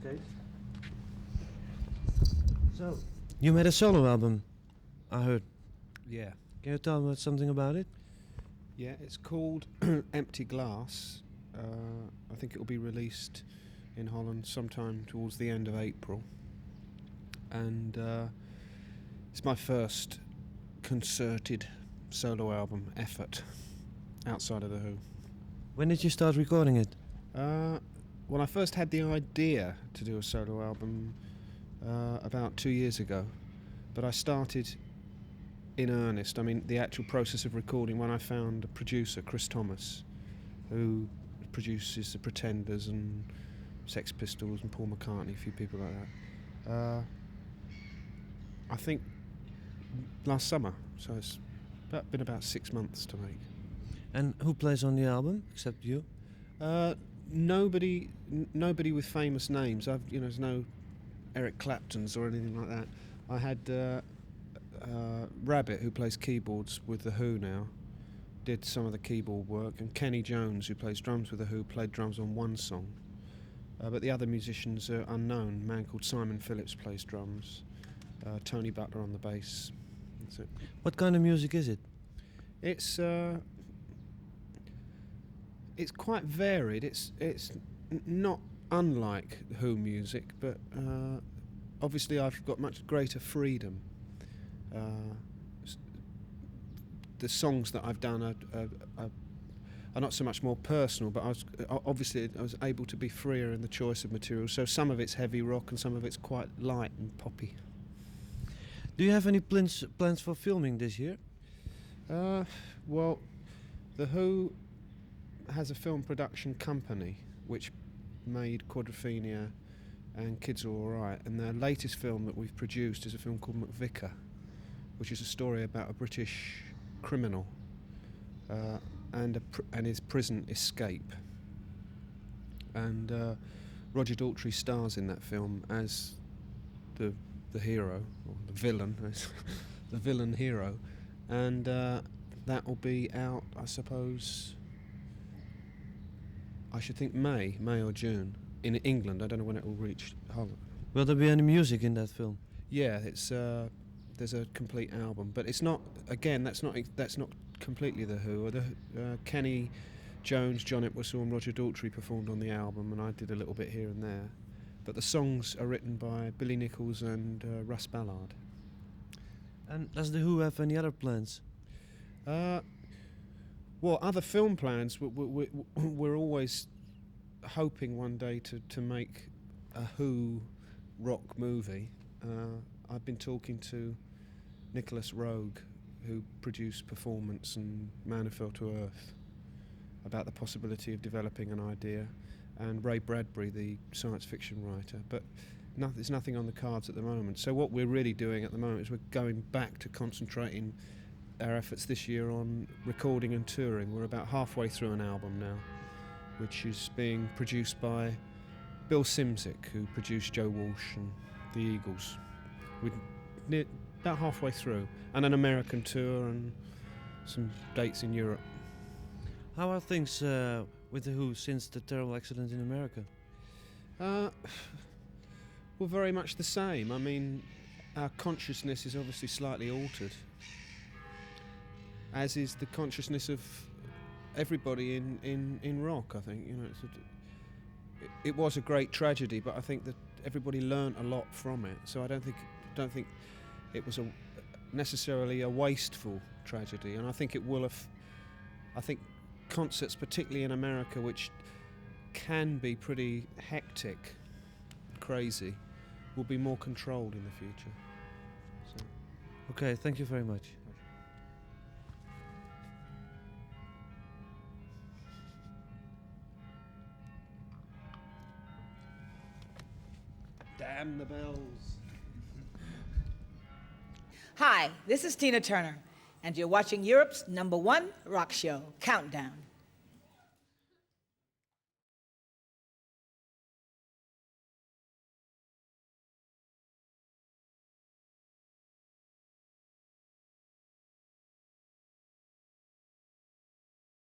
case. So, you made a solo album, I heard. Yeah. Can you tell me something about it? Yeah, it's called Empty Glass. I think it will be released in Holland sometime towards the end of April. And it's my first concerted solo album effort outside of The Who. When did you start recording it? Well, I first had the idea to do a solo album about 2 years ago, but I started in earnest. I mean, the actual process of recording when I found a producer, Chris Thomas, who produces The Pretenders and Sex Pistols and Paul McCartney, a few people like that. I think last summer, so it's been about 6 months to make. And who plays on the album except you? Nobody with famous names. There's no Eric Claptons or anything like that. I had Rabbit, who plays keyboards with The Who now, did some of the keyboard work, and Kenny Jones, who plays drums with The Who, played drums on one song. But the other musicians are unknown. A man called Simon Phillips plays drums. Tony Butler on the bass. That's it. What kind of music is it? It's quite varied. It's not unlike Who music, but obviously I've got much greater freedom. The songs that I've done are not so much more personal, but I was able to be freer in the choice of material. So some of it's heavy rock and some of it's quite light and poppy. Do you have any plans for filming this year? Well, The Who has a film production company which made Quadrophenia and Kids Are Alright, and their latest film that we've produced is a film called McVicar, which is a story about a British criminal and his prison escape. And Roger Daltrey stars in that film as the hero, or the villain, the villain hero, and that will be out, I suppose, I should think May or June in England. I don't know when it will reach Holland. Will there be any music in that film? Yeah, it's there's a complete album, but it's not. Again, that's not completely The Who. Or Kenny Jones, John Entwistle, and Roger Daltrey performed on the album, and I did a little bit here and there. But the songs are written by Billy Nichols and Russ Ballard. And does The Who have any other plans? Well, other film plans. We're always hoping one day to make a Who rock movie. I've been talking to Nicholas Roeg, who produced Performance and Man Who Fell to Earth, about the possibility of developing an idea, and Ray Bradbury, the science fiction writer. But there's nothing on the cards at the moment. So what we're really doing at the moment is we're going back to concentrating our efforts this year on recording and touring. We're about halfway through an album now, which is being produced by Bill Simzik, who produced Joe Walsh and the Eagles. We're about halfway through, and an American tour and some dates in Europe. How are things with The Who since the terrible accident in America? Well, very much the same. I mean, our consciousness is obviously slightly altered, as is the consciousness of everybody in rock. I think, it was a great tragedy, but I think that everybody learnt a lot from it. So I don't think it was necessarily a wasteful tragedy, and I think it will have. I think concerts, particularly in America, which can be pretty hectic, crazy, will be more controlled in the future. So. Okay, thank you very much. Damn the bells. Hi, this is Tina Turner, and you're watching Europe's #1 rock show, Countdown.